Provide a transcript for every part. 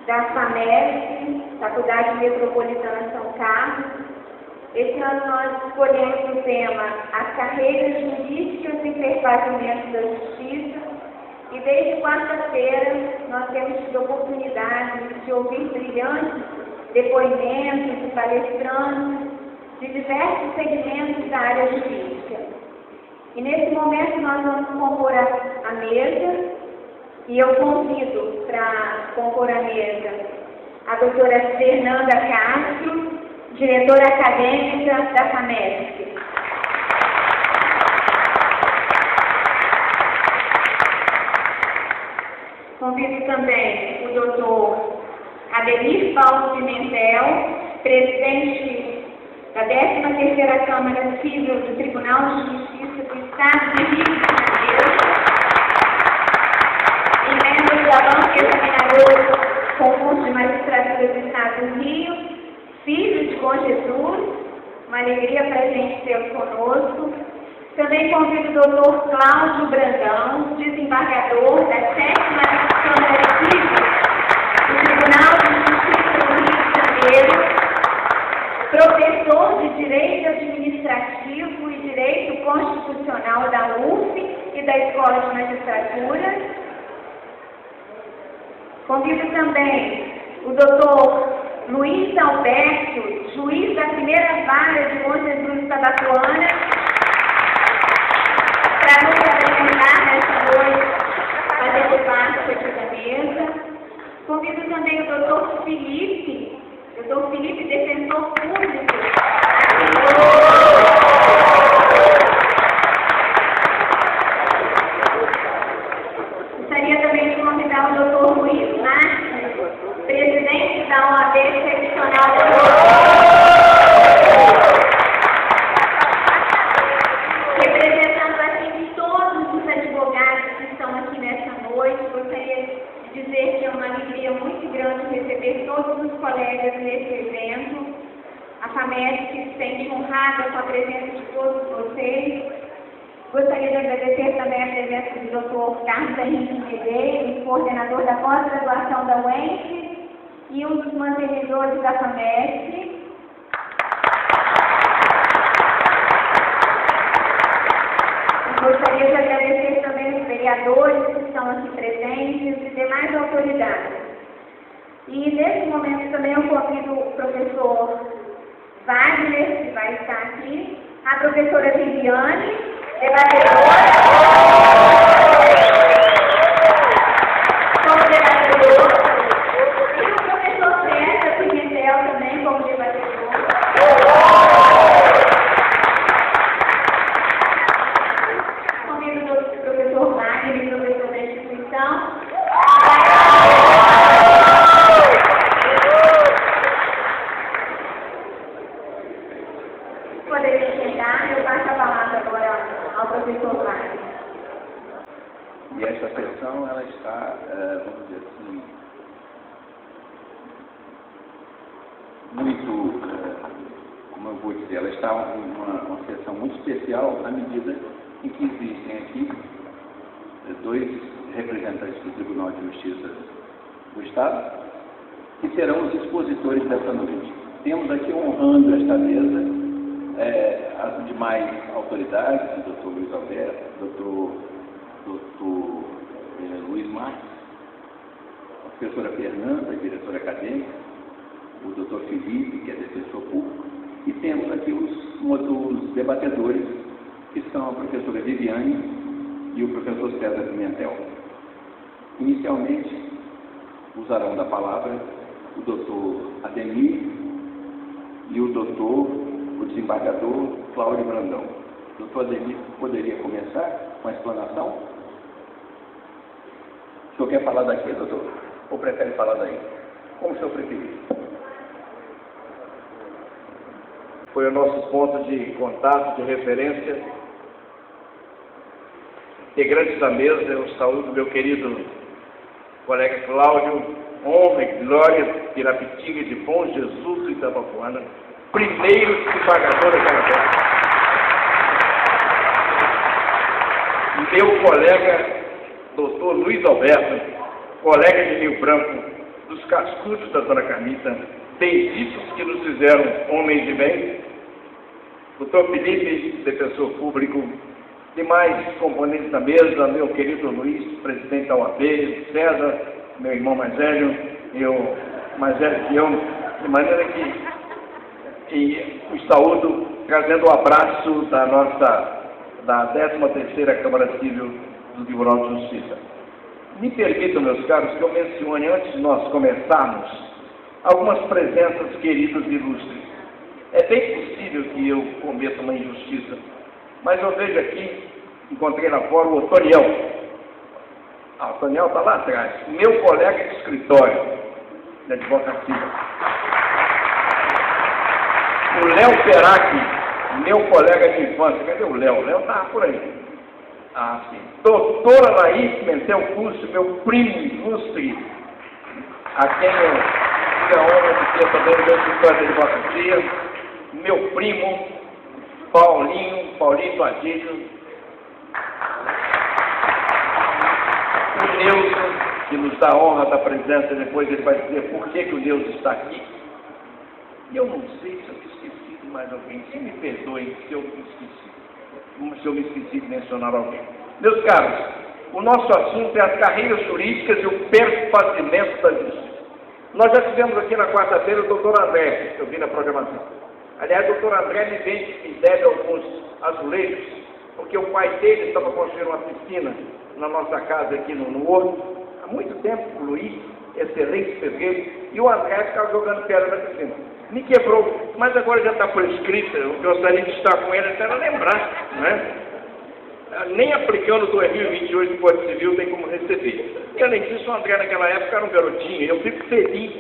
da FAMESP, Faculdade Metropolitana São Carlos. Esse ano nós escolhemos o tema As Carreiras Jurídicas e Perpazimento da Justiça, e desde quarta-feira nós temos tido a oportunidade de ouvir brilhantes depoimentos de palestrantes de diversos segmentos da área jurídica. E nesse momento nós vamos compor a mesa, e eu convido para compor a mesa a doutora Fernanda Castro, diretora acadêmica da FAMESP. Convido também o doutor Ademir Paulo Pimentel, presidente da 13ª Câmara Civil do Tribunal de Justiça do Estado de Rio de Janeiro, e membro da banca examinadora do concurso de magistratura do Estado do Rio, filho de Bom Jesus, uma alegria para a gente tê-lo conosco. Também convido o doutor Cláudio Brandão, desembargador da 7ª Câmara Civil do Tribunal de Justiça do Rio de Janeiro, professor de Direito Administrativo e Direito Constitucional da UF e da Escola de Magistratura. Convido também o doutor Luiz Alberto, juiz da primeira vara de Bom Jesus Tabapuana, para nos apresentar nesta noite, fazendo parte aqui da mesa. Convido também o doutor Felipe, defensor público. Gostaria também de convidar o doutor Luiz Marques, presidente da OAB Seccional representando aqui todos os advogados que estão aqui nessa noite. Gostaria de dizer que é uma alegria muito grande receber todos os colegas nesse evento. A FAMESP se sente honrada com a presença de todos vocês. Gostaria de agradecer também a presença do Dr. Carlos Henrique Medeiros, coordenador da pós-graduação da UENF e um dos mantenedores da FAMESP. Gostaria de agradecer também os vereadores que estão aqui presentes e demais autoridades. E nesse momento também eu convido o professor Wagner, que vai estar aqui, a professora Viviane, debatedora, como debatedor, e o professor César Pimentel também como debatedor. Convido o professor Wagner, professor da instituição. Poderia chegar, eu passo a palavra agora ao professor Wagner. E essa sessão, ela está, vamos dizer assim, muito, como eu vou dizer, ela está uma sessão muito especial na medida em que existem aqui dois representantes do Tribunal de Justiça do Estado que serão os expositores dessa noite. Temos aqui honrando esta mesa as demais autoridades, o doutor Luiz Alberto, doutor Luiz Marques, a professora Fernanda, diretora acadêmica, o doutor Felipe, que é defensor público, e temos aqui os debatedores, que são a professora Viviane e o professor César Pimentel. Inicialmente, usarão da palavra o doutor Ademir e o desembargador Cláudio Brandão. O doutor Ademir poderia começar com a explanação? O senhor quer falar daqui, doutor? Ou prefere falar daí? Como o senhor preferir? Foi o nosso ponto de contato, de referência. Integrantes da mesa, eu saúdo meu querido colega Cláudio, honra e glória, Pirapitinga de Bom Jesus e Itabapuana, primeiro desembargador da Carajé. Meu colega, doutor Luiz Alberto, colega de Rio Branco, dos cascudos da dona Carmita, benditos que nos fizeram homens de bem, doutor Felipe, defensor público, demais componentes da mesa, meu querido Luiz, presidente da OAB, César, meu irmão mais velho, eu mais velho que eu, de maneira que os saúdo, trazendo o abraço da 13ª Câmara Civil do Tribunal de Justiça. Me permitam, meus caros, que eu mencione, antes de nós começarmos, algumas presenças queridas e ilustres. É bem possível que eu cometa uma injustiça, mas eu vejo aqui, encontrei lá fora o Otoniel. O Otoniel está lá atrás, meu colega de escritório, de advocacia. O Léo Perac, meu colega de infância. Cadê o Léo? O Léo estava por aí. Ah, sim. Doutora Laís Pimentel Curso, meu primo ilustre, a quem eu tive a honra de ter também meu escritório de advocacia, meu primo, Paulinho Adílio, o Neuso, que nos dá a honra da presença, depois ele vai dizer por que o Neuso está aqui. E eu não sei se eu esqueci de mais alguém, se me perdoem se eu me esqueci de mencionar alguém. Meus caros, o nosso assunto é as carreiras jurídicas e o perfazimento da justiça. Nós já tivemos aqui na quarta-feira o doutor André, que eu vi na programação. Aliás, o doutor André me deve alguns azulejos, porque o pai dele estava construindo uma piscina na nossa casa aqui no Horto, há muito tempo, o Luiz, excelente pedreiro, e o André ficava jogando pedra na piscina. Me quebrou, mas agora já está por escrito, eu gostaria de estar com ele até lembrar, não é? Nem aplicando 2028 do Código Civil tem como receber. E além disso, o André naquela época era um garotinho, eu fico feliz,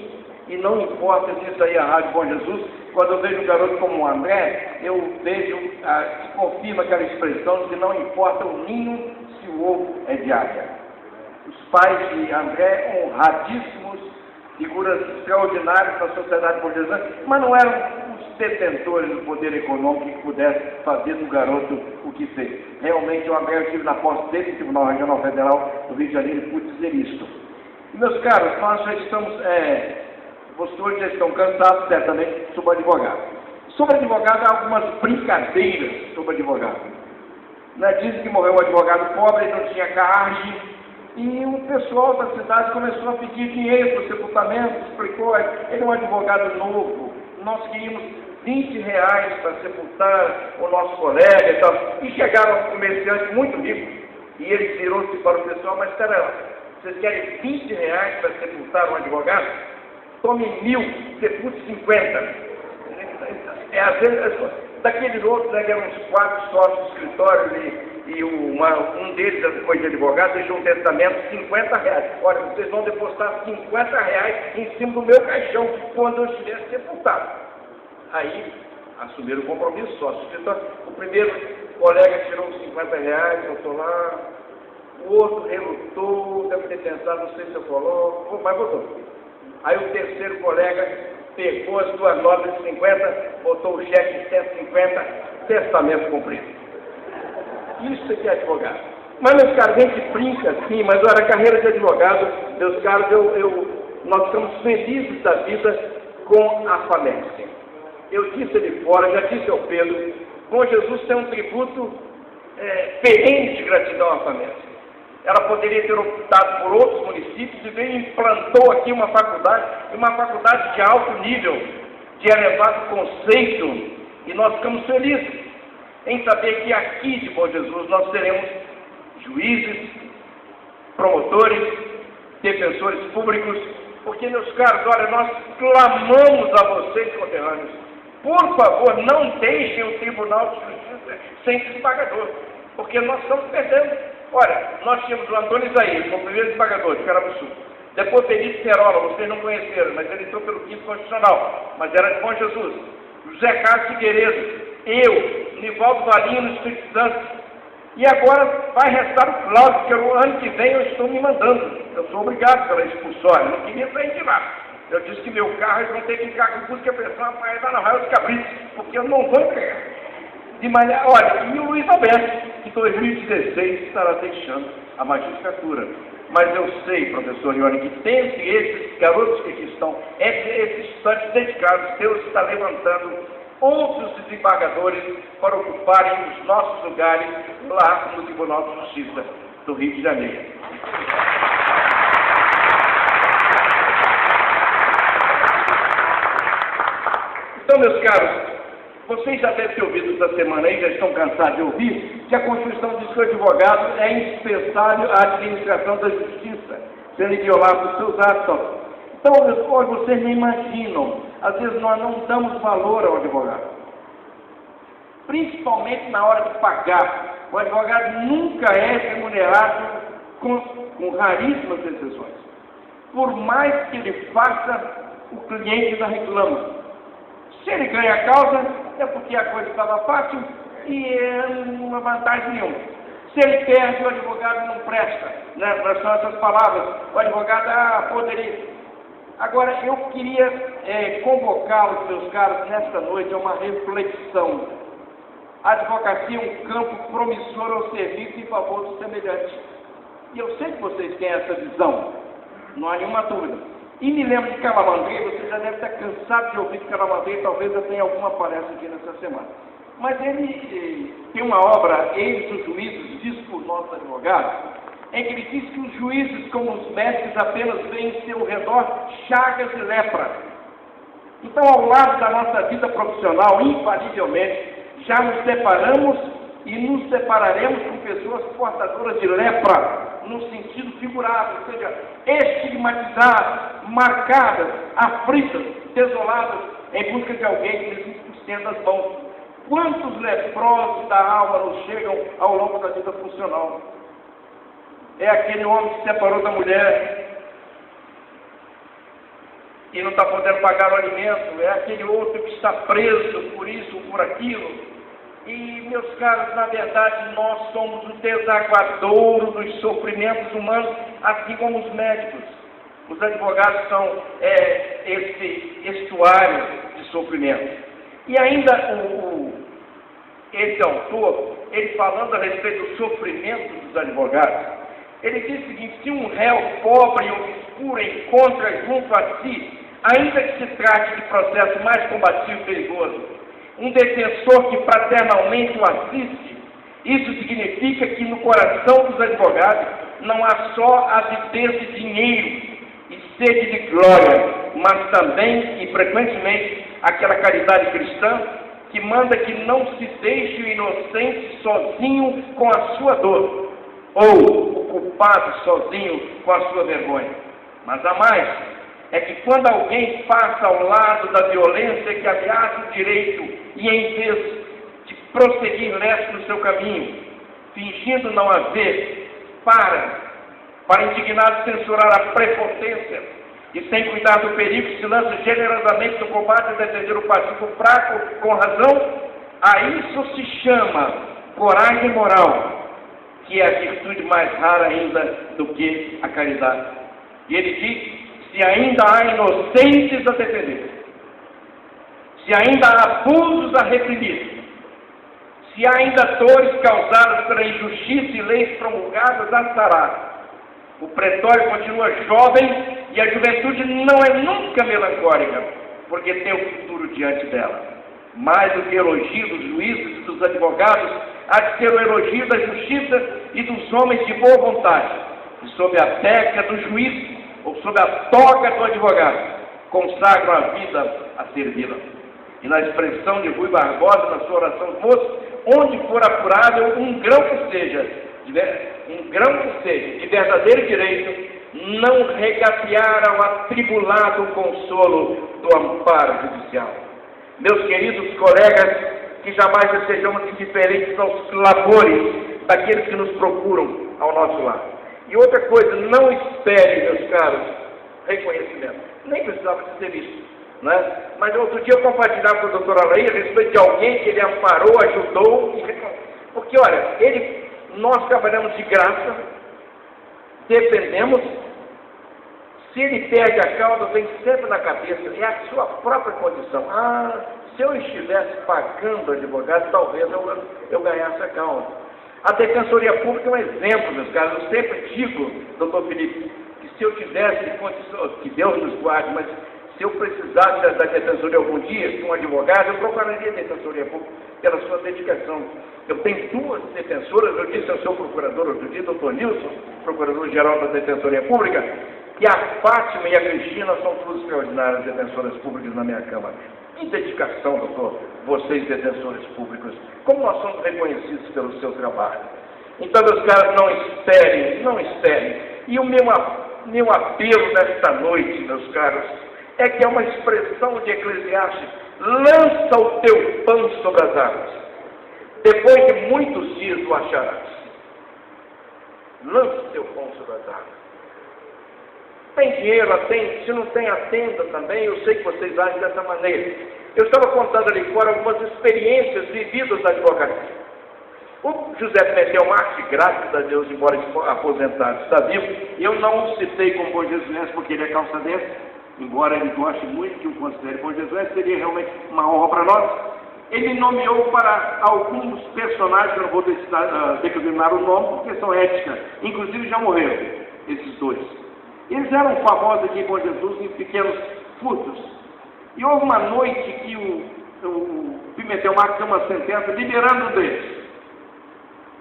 e não importa se isso aí é a Rádio Bom Jesus, quando eu vejo um garoto como o André, eu vejo, confirma aquela expressão de não importa o ninho se o ovo é de águia. Os pais de André, honradíssimos, figuras extraordinárias da sociedade burguesa, mas não eram os detentores do poder econômico que pudessem fazer do garoto o que fez. Realmente, o André, eu estive na posse dele, no Tribunal Regional Federal do Rio de Janeiro, e pude dizer isto. E, meus caros, nós já estamos, vocês já estão cansados, certamente, sobre advogado. Sobre advogado, há algumas brincadeiras sobre advogado. Dizem que morreu um advogado pobre, não tinha carne, e o pessoal da cidade começou a pedir dinheiro para o sepultamento, explicou, ele é um advogado novo, nós queríamos R$20 para sepultar o nosso colega e tal. E chegaram um comerciante muito rico, e ele virou-se para o pessoal, mas espera lá, vocês querem R$20 para sepultar um advogado? Tome 1.000, sepulte 50. Às vezes, daqueles outros, que eram uns 4 sócios do escritório, e um deles, depois de advogado, deixou um testamento de R$50. Olha, vocês vão depositar R$50 em cima do meu caixão quando eu estiver sepultado. Aí, assumiram o compromisso, sócio do escritório. O primeiro colega tirou os R$50, botou lá. O outro relutou, deve ter pensado, não sei se eu coloco, mas botou. Aí o terceiro colega pegou as 2 notas de 50, botou o cheque de 150, testamento cumprido. Isso aqui é advogado. Mas, meus caros, a gente brinca assim, mas olha, a carreira de advogado, meus caros, nós estamos felizes da vida com a falência. Eu disse ali fora, já disse ao Pedro, Bom Jesus tem um tributo perene de gratidão à falência. Ela poderia ter optado por outros municípios e veio e implantou aqui uma faculdade de alto nível, de elevado conceito, e nós ficamos felizes em saber que aqui de Bom Jesus nós teremos juízes, promotores, defensores públicos, porque, meus caros, olha, nós clamamos a vocês, conterrâneos, por favor, não deixem o Tribunal de Justiça sem desembargador, porque nós estamos perdendo. Olha, nós tínhamos o Antônio Isaías, como primeiro desembargador de Carabuçu. Depois Felício Cerola, vocês não conheceram, mas ele entrou pelo 5º Constitucional, mas era de Bom Jesus. José Carlos Figueiredo, eu, Nivaldo Valinho no Espírito Santo. E agora vai restar o Cláudio, porque o ano que vem eu estou me mandando. Eu sou obrigado pela expulsória, eu não queria sair de lá. Eu disse que meu carro, eles vão ter que ficar com busca de pressão para ir lá na Raia dos Cabritos, porque eu não vou entregar. De maneira, olha, e o Luiz Alberto, que em 2016 estará deixando a magistratura. Mas eu sei, professor Ione, que dentre esses garotos que aqui estão, esses estudantes dedicados, Deus está levantando outros desembargadores para ocuparem os nossos lugares lá no Tribunal de Justiça do Rio de Janeiro. Então, meus caros, vocês já devem ter ouvido essa semana aí, já estão cansados de ouvir, que a Constituição diz que o advogado é indispensável à administração da justiça, sendo violado os seus atos. Então, hoje vocês nem imaginam, às vezes nós não damos valor ao advogado. Principalmente na hora de pagar. O advogado nunca é remunerado com raríssimas exceções. Por mais que ele faça, o cliente não reclama. Se ele ganha a causa, é porque a coisa estava fácil e não há vantagem nenhuma. Se ele perde, o advogado não presta. Né? São essas palavras. O advogado poderia. Agora, eu queria convocar os meus caros nesta noite a uma reflexão. A advocacia é um campo promissor ao serviço em favor do semelhante. E eu sei que vocês têm essa visão, não há nenhuma dúvida. E me lembro de Calamandrei, você já deve estar cansado de ouvir de Calamandrei, talvez eu tenha alguma palestra aqui nessa semana. Mas ele tem uma obra, Eles os Juízes, diz por nossos advogados, em que ele diz que os juízes, como os médicos, apenas veem em seu redor chagas e lepra. Então, ao lado da nossa vida profissional, infalivelmente, já nos deparamos e nos separaremos com pessoas portadoras de lepra, no sentido figurado, ou seja, estigmatizadas, marcadas, aflitas, desoladas, em busca de alguém que lhes estenda as mãos. Quantos leprosos da alma nos chegam ao longo da vida funcional? É aquele homem que se separou da mulher e não está podendo pagar o alimento, é aquele outro que está preso por isso ou por aquilo. E, meus caros, na verdade, nós somos o desaguadouro dos sofrimentos humanos, assim como os médicos. Os advogados são esse estuário de sofrimento. E ainda esse autor, ele falando a respeito do sofrimento dos advogados, ele diz o seguinte: se um réu pobre e obscuro encontra junto a si, ainda que se trate de processo mais combativo e perigoso, um defensor que fraternalmente o assiste, isso significa que no coração dos advogados não há só avidez de dinheiro e sede de glória, mas também e frequentemente aquela caridade cristã que manda que não se deixe o inocente sozinho com a sua dor, ou o culpado sozinho com a sua vergonha. Mas há mais, é que quando alguém passa ao lado da violência que ameaça o direito e em vez de prosseguir reto no seu caminho, fingindo não haver, para indignado censurar a prepotência e sem cuidar do perigo se lança generosamente no combate a defender o passivo fraco com razão, a isso se chama coragem moral, que é a virtude mais rara ainda do que a caridade. E ele diz: se ainda há inocentes a defender, se ainda há abusos a reprimir, se há ainda dores causadas pela injustiça e leis promulgadas a sarar, o pretório continua jovem e a juventude não é nunca melancólica, porque tem o futuro diante dela. Mais do que elogio dos juízes e dos advogados, há de ser o elogio da justiça e dos homens de boa vontade, que sob a técnica do juiz ou sob a toga do advogado, consagram a vida a servi-la. E na expressão de Rui Barbosa, na sua oração do moço, onde for apurável um grão que seja, de verdadeiro direito, não regatear ao atribulado consolo do amparo judicial. Meus queridos colegas, que jamais estejamos indiferentes aos labores daqueles que nos procuram ao nosso lado. E outra coisa, não espere, meus caros, reconhecimento. Nem precisava de ser visto, né? Mas outro dia eu compartilhava com a doutora Laí a respeito de alguém que ele amparou, ajudou, porque olha, nós trabalhamos de graça, dependemos. Se ele perde a causa, vem sempre na cabeça, é a sua própria condição. Se eu estivesse pagando advogado, talvez eu ganhasse a causa. A Defensoria Pública é um exemplo, meus caros. Eu sempre digo, doutor Felipe, que se eu tivesse condição, que Deus nos guarde, mas se eu precisasse da Defensoria algum dia, de um advogado, eu procuraria a Defensoria Pública pela sua dedicação. Eu tenho 2 defensoras, eu disse ao seu procurador outro dia, doutor Nilson, procurador-geral da Defensoria Pública, que a Fátima e a Cristina são 2 extraordinárias defensoras públicas na minha Câmara. Em dedicação, doutor, vocês defensores públicos, como nós somos reconhecidos pelo seu trabalho. Então, meus caros, não esperem. E o meu apelo nesta noite, meus caros, é que é uma expressão de Eclesiastes: lança o teu pão sobre as águas, depois de muitos dias o acharás. Lança o teu pão sobre as águas. Tem dinheiro, atende. Se não tem, atenda também. Eu sei que vocês agem dessa maneira. Eu estava contando ali fora algumas experiências vividas da advocacia. O José Pimentel Marques, graças a Deus, embora aposentado, está vivo. Eu não o citei como bom jesuense porque ele é calçadense, embora ele goste muito que o considere bom jesuense, seria realmente uma honra para nós. Ele nomeou para alguns personagens, que eu não vou declinar o nome, porque são éticas, inclusive já morreram, esses 2. Eles eram famosos aqui com Jesus em pequenos furtos. E houve uma noite que o Pimentel Marques deu uma sentença liberando um deles,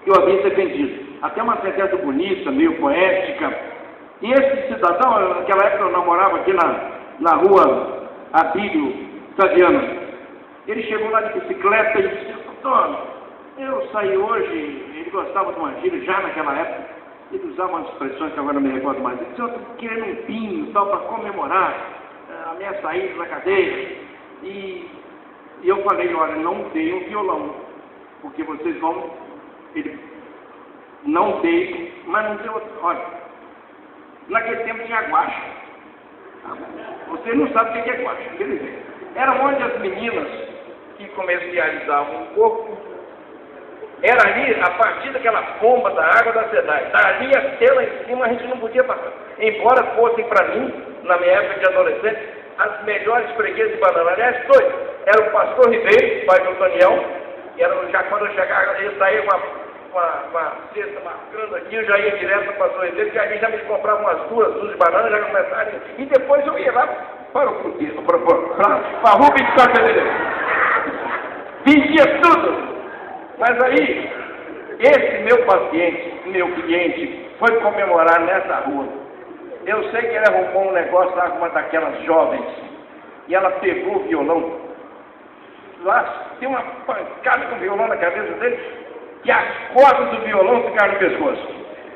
que eu havia defendido. Até uma sentença bonita, meio poética. E esse cidadão, naquela época eu namorava aqui na rua Abílio Saviano. Ele chegou lá de bicicleta e disse: doutor, eu saí hoje. Ele gostava de uma gíria já naquela época. Ele usava umas expressões que agora não me recordo mais. Ele disse: eu estou querendo um pinho tal para comemorar a minha saída da cadeia. E eu falei: olha, não dei um violão, porque vocês vão. Ele não dei, mas não deu. Olha, naquele tempo tinha guache. Vocês não sabem o que é guache, quer dizer. Era onde as meninas que comercializavam o corpo, era ali, a partir daquela bomba da água da cidade, dali até lá em cima a gente não podia passar. Embora fossem para mim, na minha época de adolescente, as melhores freguesas de banana. Aliás, 2. Era o pastor Ribeiro, pai do Antonião, e era já quando eu chegava, ele saía com a cesta marcando aqui, eu já ia direto para o pastor Ribeiro, que ali já me comprava umas 2 de banana, já começava, e depois eu ia lá para o Cruzeiro, para a rua 24 de fevereiro. Vendia tudo. Mas aí, esse meu paciente, meu cliente, foi comemorar nessa rua. Eu sei que ele arrumou um negócio lá com uma daquelas jovens, e ela pegou o violão. Lá tem uma pancada com o violão na cabeça dele, e as cordas do violão ficaram no pescoço.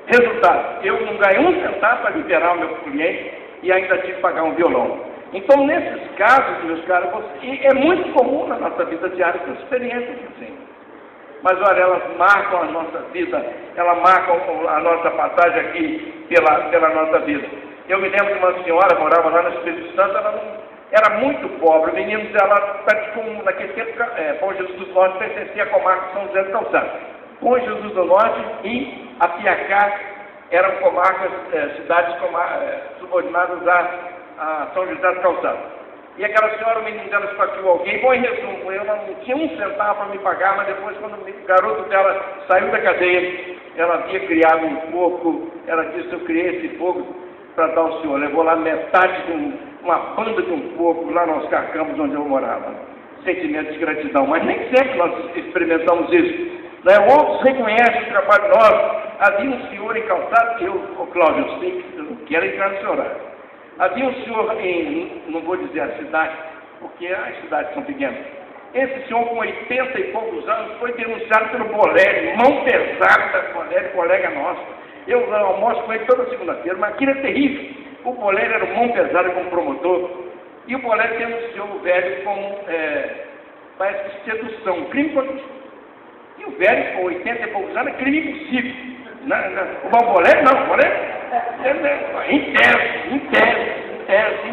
Resultado, eu não ganhei um centavo para liberar o meu cliente e ainda tive que pagar um violão. Então, nesses casos, meus caros, e é muito comum na nossa vida diária essas experiências assim. Mas olha, elas marcam a nossa vida, elas marcam a nossa passagem aqui pela nossa vida. Eu me lembro de uma senhora, morava lá no Espírito Santo, ela era muito pobre, o menino dela praticou, naquele tempo, Bom Jesus do Norte pertencia à comarca de São José do Calçado. Bom Jesus do Norte e Apiacá eram comarcas, cidades subordinadas a São José do Calçado. E aquela senhora, o menino dela esfaqueou alguém. Bom, em resumo, eu não tinha um centavo para me pagar, mas depois, quando o garoto dela saiu da cadeia, ela havia criado um porco, ela disse: eu criei esse porco para dar ao senhor. Levou lá metade de uma banda de um porco lá nos Campos, onde eu morava. Sentimento de gratidão, mas nem sempre nós experimentamos isso. Né? Outros reconhecem o trabalho nosso. Havia um senhor em Calçado, Cláudio, eu não quero entrar no seu horário. Havia um senhor não vou dizer a cidade, porque as cidades são pequenas. Esse senhor, com 80 e poucos anos, foi denunciado pelo Bolério, mão pesada da Bolério, colega nosso. Eu almoço com ele toda segunda-feira, mas aquilo é terrível. O Bolério era mão pesada como promotor, e o Bolério denunciou o velho como, parece que sedução, crime contra. E o velho, com 80 e poucos anos, é crime impossível. O Bolério não, o Bolério em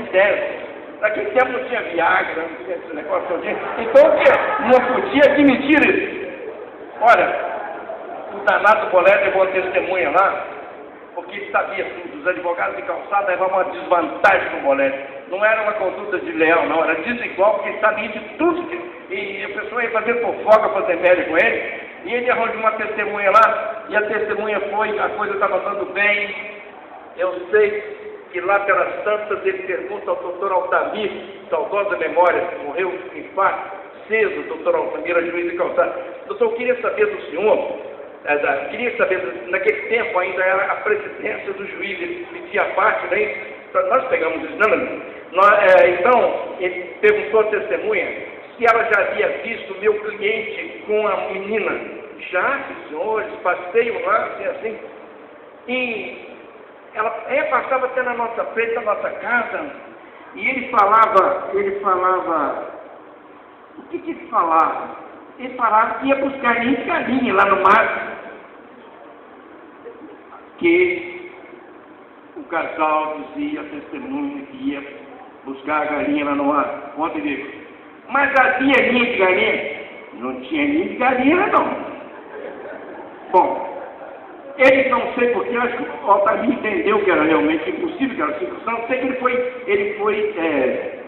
tese. Naquele tempo não tinha Viagra, não tinha esse negócio todo. Então não podia admitir isso. Olha, o danado Bolério levou uma testemunha lá, porque ele sabia tudo. Os advogados de Calçada levavam uma desvantagem com o Bolério. Não era uma conduta desleal, não, era desigual, porque ele sabia de tudo. E a pessoa ia fazer fofoca, fazer média com ele. E ele arranjou uma testemunha lá, e a testemunha foi, a coisa estava andando bem. Eu sei que lá pelas tantas ele pergunta ao doutor Altamir, saudosa memória, que morreu de infarto, cedo, doutor Altamir, a juiz de Calçada. Doutor, eu queria saber do senhor, queria saber, naquele tempo ainda era a presidência do juiz, ele pedia a parte, né? Nós pegamos isso, então, ele perguntou à testemunha se ela já havia visto o meu cliente com a menina. Já, senhores, passeiam lá, assim. E ela passava até na nossa frente, na nossa casa, e ele falava, o que ele falava? Ele falava que ia buscar galinha lá no mar, que o casal dizia, a testemunha, que ia buscar a galinha lá no mar. Ontem digo, mas havia ninho de galinha? Não tinha ninho de galinha, não. Bom, ele não sei porque, acho que o Altamir entendeu que era realmente impossível, que era circunstância, sei que ele foi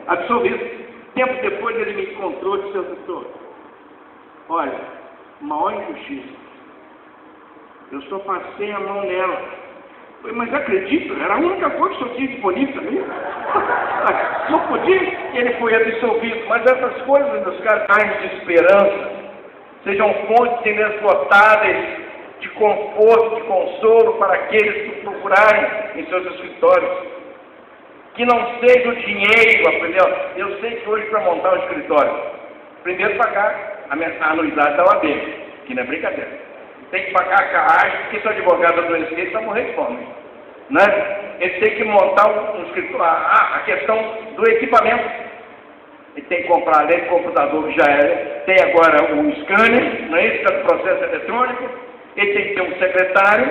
absolvido. Tempo depois ele me encontrou e disse, doutor, olha, maior injustiça. Eu só passei a mão nela. Falei, mas acredito, era a única coisa que eu tinha disponível também. Não podia, ele foi absolvido. Mas essas coisas, meus caras, de esperança, sejam fontes inesgotáveis de conforto, de consolo para aqueles que procurarem em seus escritórios. Que não seja o dinheiro, aprendeu? Eu sei que hoje para montar um escritório, primeiro pagar a anuidade da OAB, que não é brincadeira. Tem que pagar a carragem, porque se o advogado adoecer, ele vai morrer de fome. Né? Ele tem que montar um escritório. A questão do equipamento. Ele tem que comprar além do computador que já é. Tem agora um scanner, não é isso? Que é do processo eletrônico. Ele tem que ter um secretário,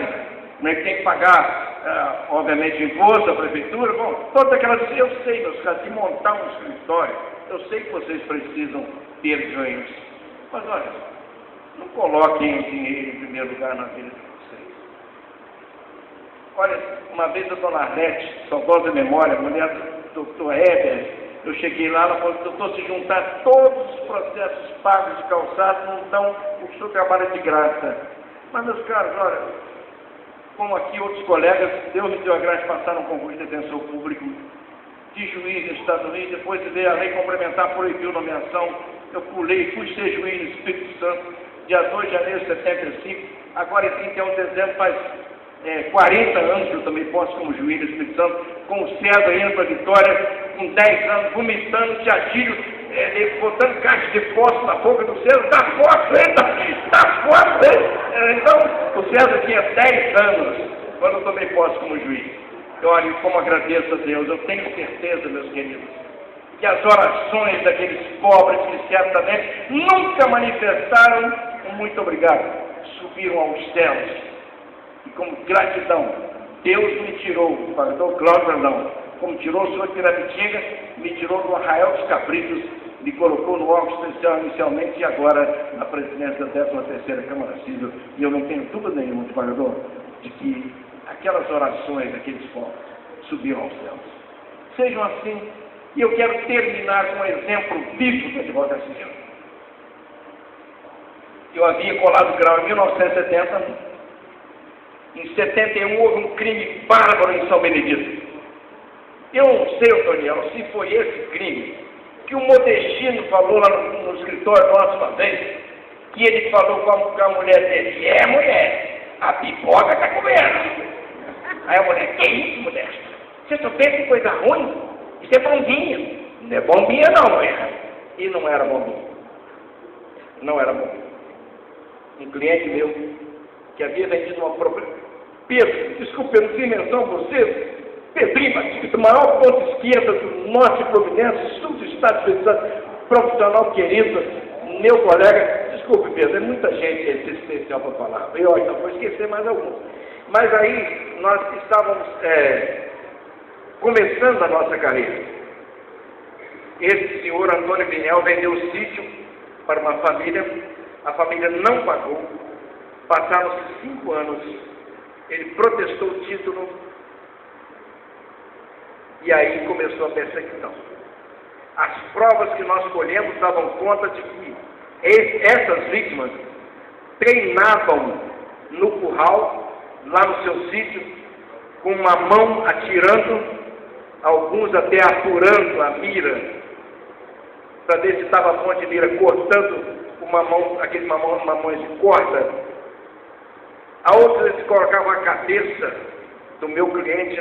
né? Ele tem que pagar, obviamente, imposto à prefeitura. Bom, todas aquelas. Eu sei, meus caras, de montar um escritório, eu sei que vocês precisam ter ganhos. Mas olha, não coloquem o dinheiro em primeiro lugar na vida de vocês. Olha, uma vez a dona Arlete, saudosa memória, mulher do doutor Heber, eu cheguei lá, ela falou, doutor, se juntar todos os processos pagos de calçado, não dão o seu trabalho de graça. Mas, meus caros, olha, como aqui outros colegas, Deus me deu a graça de passar no concurso de defensor público, de juiz nos Estados Unidos, depois de ver a lei complementar, proibiu nomeação, eu pulei, fui ser juiz no Espírito Santo, dia 2 de janeiro de 75, agora em 31 de dezembro faz 40 anos que eu também posso como juiz do Espírito Santo, com o César indo para a Vitória, com 10 anos, vomitando, teatilho, botando caixa de fósforo na boca do César, está fósforo, então, o César tinha 10 anos quando eu tomei posse como juiz. Eu, olha, como agradeço a Deus, eu tenho certeza, meus queridos, que as orações daqueles pobres que certamente nunca manifestaram um muito obrigado, subiram aos céus. E como gratidão, Deus me tirou, o pastor Cláudio não, como tirou o senhor de Pirapitinga, me tirou do Arraial dos Cabritos, me colocou no órgão especial inicialmente e agora na presidência da 13ª Câmara Civil. E eu não tenho dúvida nenhuma, desembargador, de que aquelas orações daqueles povos subiram aos céus. Sejam assim, e eu quero terminar com um exemplo vivo da advocacia. Eu havia colado grau em 1970, em 71 houve um crime bárbaro em São Benedito. Eu não sei, Daniel, se foi esse crime que o Modestino falou lá no escritório nosso uma vez, que ele falou com a mulher dele, mulher, a pipoca está comendo. Aí a mulher, que isso, Modesto? Você só pensa em coisa ruim? Isso é bombinha. Não é bombinha não, mulher. E não era bombinha. Não era bombinha. Um cliente meu, que havia vendido uma propriedade. Pedro, desculpe, eu não tenho menção a você. Pedrinho Batista, maior ponto esquerda do norte de Providência, sul do estado de Espírito Santo, profissional querido, meu colega. Desculpe, Pedro, é muita gente esse especial para falar. Eu não vou esquecer mais alguns. Mas aí nós estávamos começando a nossa carreira. Esse senhor Antônio Vinel vendeu o sítio para uma família, a família não pagou, passaram-se 5 anos, ele protestou o título e aí começou a perseguição. As provas que nós colhemos davam conta de que essas vítimas treinavam no curral, lá no seu sítio, com uma mão atirando, alguns até apurando a mira, para ver se estava bom de mira, cortando uma mão, aquele mamões de corda. A outra eles colocavam a cabeça do meu cliente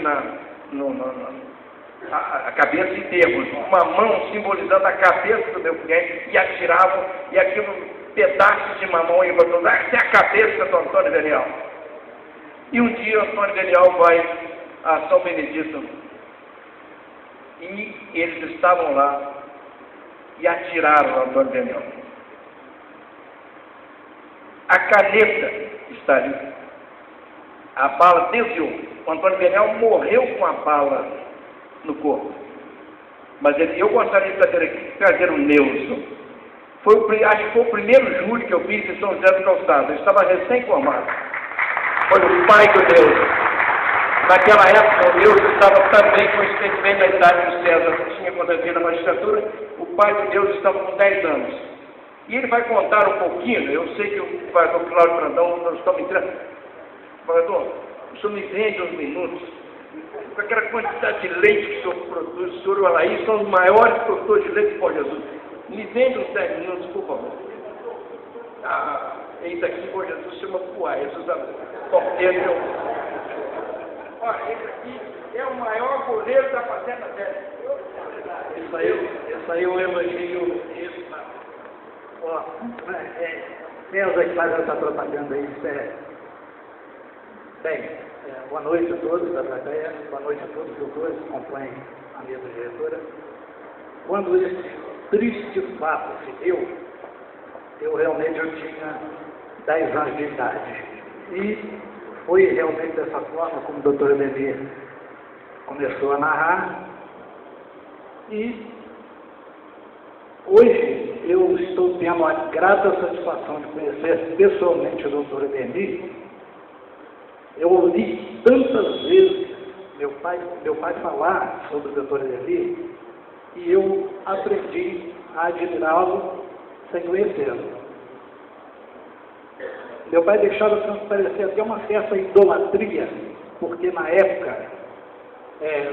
a cabeça em termos, uma mão simbolizando a cabeça do meu cliente, e atiravam, e aquilo, pedaços de mamão, e botou até a cabeça do Antônio Daniel. E um dia o Antônio Daniel vai a São Benedito, e eles estavam lá, e atiraram o Antônio Daniel. A caneta está ali. A bala desviou. O Antônio Daniel morreu com a bala no corpo. Mas eu gostaria de trazer o Neuso. Acho que foi o primeiro júri que eu fiz em São José do Calçado. Eu estava recém-formado. Foi o pai do Neuso. Naquela época, o Neuso estava também com esse sentimento da idade do César, que tinha acontecido na magistratura. O pai do Neuso estava com 10 anos. E ele vai contar um pouquinho. Eu sei que o vereador Cláudio Brandão, nós estamos entrando. Vereador, o senhor me vende uns minutos. Com aquela quantidade de leite que o senhor produz, o senhor e o Alaí são os maiores produtores de leite por Jesus. Me vende uns 10 minutos, por favor. Esse aqui, por Jesus, chama Puá. Esses torteiros. Olha, esse aqui é o maior goleiro da Fazenda Velha. Isso aí eu elogio isso. Ó, Neuza que faz essa propaganda aí, isso é... Bem, boa noite a todos da plateia, boa noite a todos os doutores que acompanham a mesa diretora. Quando esse triste fato se deu, eu realmente tinha 10 anos de idade. E foi realmente dessa forma como o doutor Ademir começou a narrar. E hoje eu estou tendo a grata satisfação de conhecer pessoalmente o doutor Ademir. Eu ouvi tantas vezes meu pai falar sobre o doutor Ademir, e eu aprendi a admirá-lo sem conhecê-lo. Meu pai deixava transparecer até uma certa idolatria, porque na época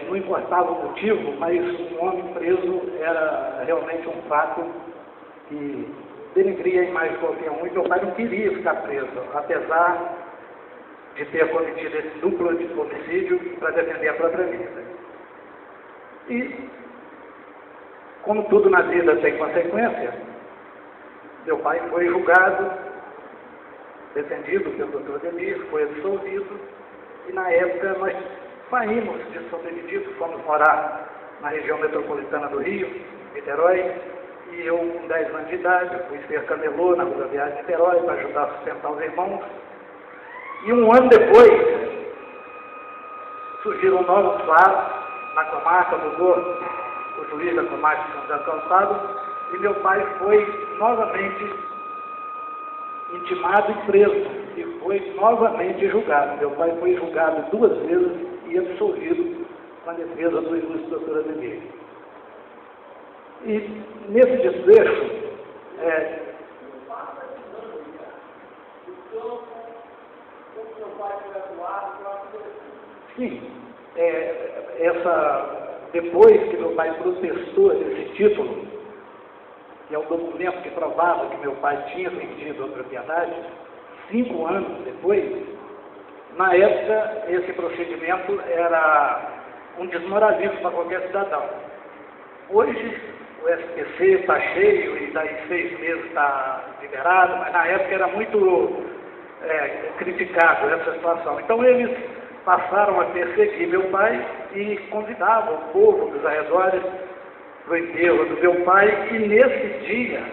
não importava o motivo, mas um homem preso era realmente um fato que denegria a imagem de qualquer um, e meu pai não queria ficar preso, apesar de ter cometido esse duplo homicídio para defender a própria vida. E, como tudo na vida tem consequência, meu pai foi julgado, defendido pelo doutor Ademir, foi absolvido, e na época nós saímos de São Benedito, fomos morar na região metropolitana do Rio, Niterói, e eu, com 10 anos de idade, fui ser camelô na rodoviária de Niterói para ajudar a sustentar os irmãos. E um ano depois, surgiram novos fatos na comarca, mudou o juiz da comarca de São José do Calçado, e meu pai foi novamente intimado e preso, e foi novamente julgado. Meu pai foi julgado 2 vezes e absolvido com a defesa do ilustre doutor Ademir. E nesse desfecho, sim, depois que meu pai protestou esse título, que é um documento que provava que meu pai tinha vendido a propriedade, 5 anos depois, na época, esse procedimento era um desmoralismo para qualquer cidadão. Hoje, o SPC está cheio e daí 6 meses está liberado, mas na época era muito criticado essa situação. Então, eles passaram a perseguir meu pai e convidavam o povo dos arredores para o enterro do meu pai, e nesse dia,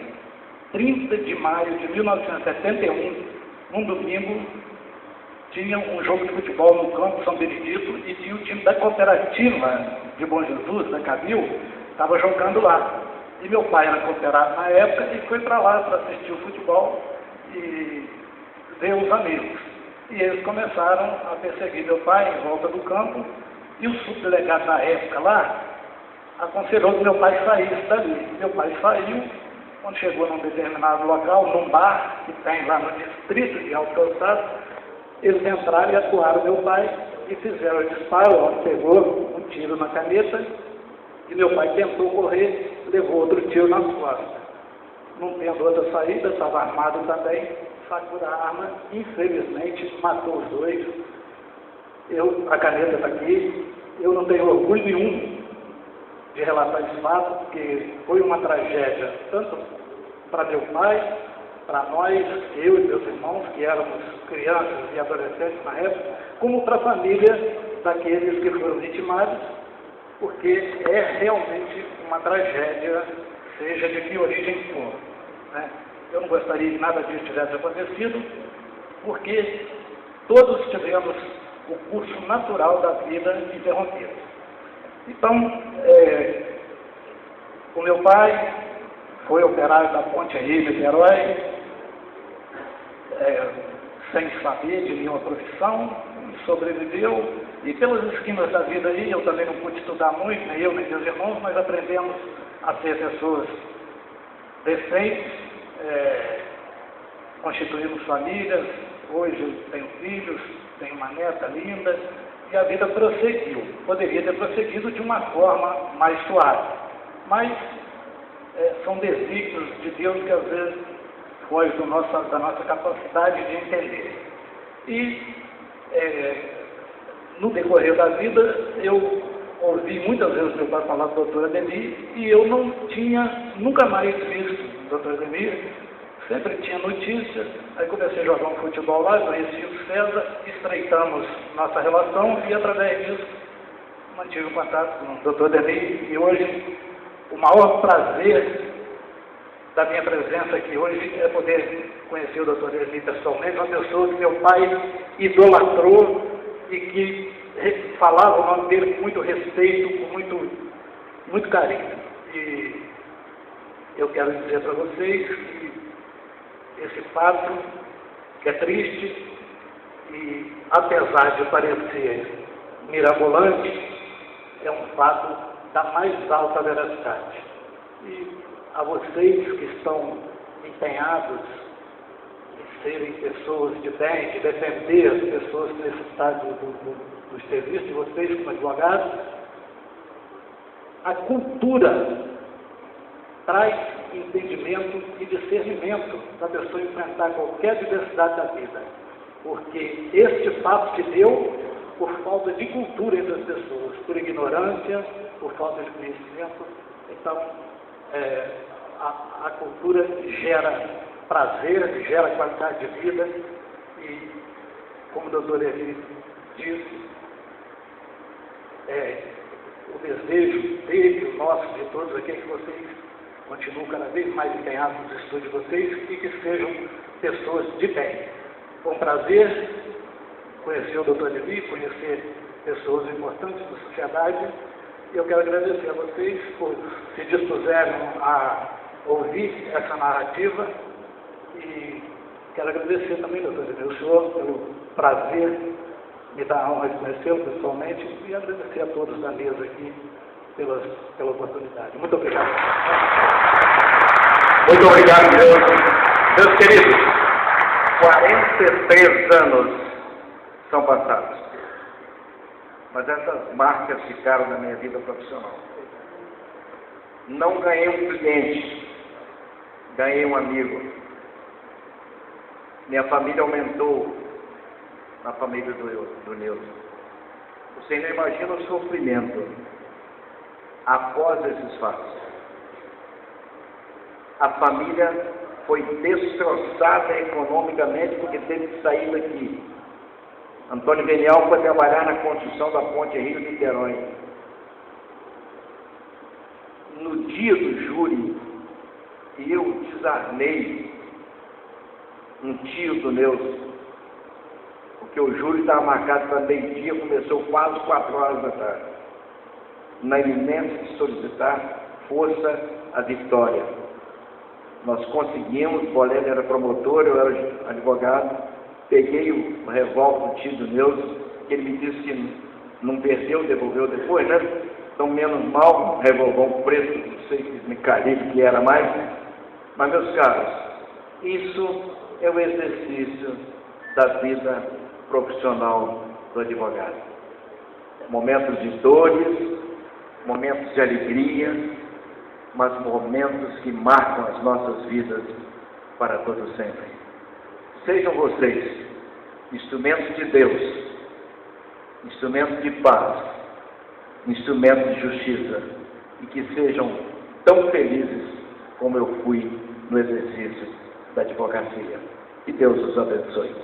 30 de maio de 1971, num domingo, tinha um jogo de futebol no campo São Benedito, e tinha o time da cooperativa de Bom Jesus, da Cabil, estava jogando lá. E meu pai era cooperado na época e foi para lá para assistir o futebol e ver os amigos. E eles começaram a perseguir meu pai em volta do campo, e o subdelegado da época lá aconselhou que meu pai saísse dali. Meu pai saiu Quando chegou num determinado local, num bar que tem lá no distrito de Alto Calçado, eles entraram e atuaram meu pai e fizeram o disparo, onde pegou um tiro na caneta e meu pai tentou correr, levou outro tiro nas costas. Não tendo outra saída, estava armado também, sacou da arma, infelizmente matou os dois. A caneta está aqui, eu não tenho orgulho nenhum de relatar esse fato, porque foi uma tragédia, tanto para meu pai, para nós, eu e meus irmãos, que éramos crianças e adolescentes na época, como para a família daqueles que foram vitimados, porque é realmente uma tragédia, seja de que origem for, né? Eu não gostaria que nada disso tivesse acontecido, porque todos tivemos o curso natural da vida interrompido. Então, o meu pai foi operário da Ponte Rio de Niterói, sem saber de nenhuma profissão, sobreviveu, e pelas esquinas da vida aí, eu também não pude estudar muito, nem eu, nem meus irmãos, nós aprendemos a ser pessoas decentes, constituímos famílias, hoje eu tenho filhos, tenho uma neta linda, e a vida prosseguiu. Poderia ter prosseguido de uma forma mais suave, mas são desígnios de Deus que às vezes fogem da nossa capacidade de entender. E no decorrer da vida, eu ouvi muitas vezes meu pai falar do Dr. Ademir, e eu não tinha nunca mais visto o Dr. Ademir, sempre tinha notícias. Aí comecei a jogar um futebol lá, conheci o César, estreitamos nossa relação e através disso mantive o contato com o Dr. Ademir, e hoje o maior prazer da minha presença aqui hoje é poder conhecer o Dr. Ademir pessoalmente, uma pessoa que meu pai idolatrou e que falava o nome dele com muito respeito, com muito carinho. E eu quero dizer para vocês que esse fato, que é triste, e apesar de parecer mirabolante, é um fato da mais alta veracidade. E a vocês que estão empenhados em serem pessoas de bem, de defender as pessoas que necessitam do serviço de vocês como advogados, a cultura traz entendimento e discernimento para a pessoa enfrentar qualquer diversidade da vida, porque este fato se deu por falta de cultura entre as pessoas, por ignorância, por falta de conhecimento. Então, a cultura gera prazer, gera qualidade de vida, e como o doutor Eli disse, o desejo dele, o nosso, de todos aqui, é que vocês continuem cada vez mais empenhados nos estudos de vocês e que sejam pessoas de bem. Foi um prazer conhecer o doutor Eli, conhecer pessoas importantes da sociedade, e eu quero agradecer a vocês por se dispuserem a ouvir essa narrativa, e quero agradecer também, doutor Eli, o senhor, pelo prazer, me dá a honra de conhecê-lo pessoalmente, e agradecer a todos da mesa aqui pela oportunidade. Muito obrigado. Muito obrigado, meus queridos. 43 anos são passados, mas essas marcas ficaram na minha vida profissional. Não ganhei um cliente, ganhei um amigo. Minha família aumentou na família do Nilson. Você não imagina o sofrimento após esses fatos. A família foi destroçada economicamente porque teve que sair daqui. Antônio Venial foi trabalhar na construção da Ponte Rio de Niterói. No dia do júri, eu desarmei um tio do Nilson, porque o júri estava marcado para meio-dia, começou quase 4 horas da tarde, na iminência de solicitar força à vitória. Nós conseguimos, o Bolélio era promotor, eu era advogado, peguei o revólver do tio do Nilson, que ele me disse que não perdeu, devolveu depois, né? Então, menos mal, um revólver preto, não sei que calibre que era mais, Mas, meus caros, isso é o exercício da vida profissional do advogado. Momentos de dores, momentos de alegria, mas momentos que marcam as nossas vidas para todo sempre. Sejam vocês instrumentos de Deus, instrumentos de paz, instrumentos de justiça, e que sejam tão felizes como eu fui no exercício da advocacia. Que Deus os abençoe.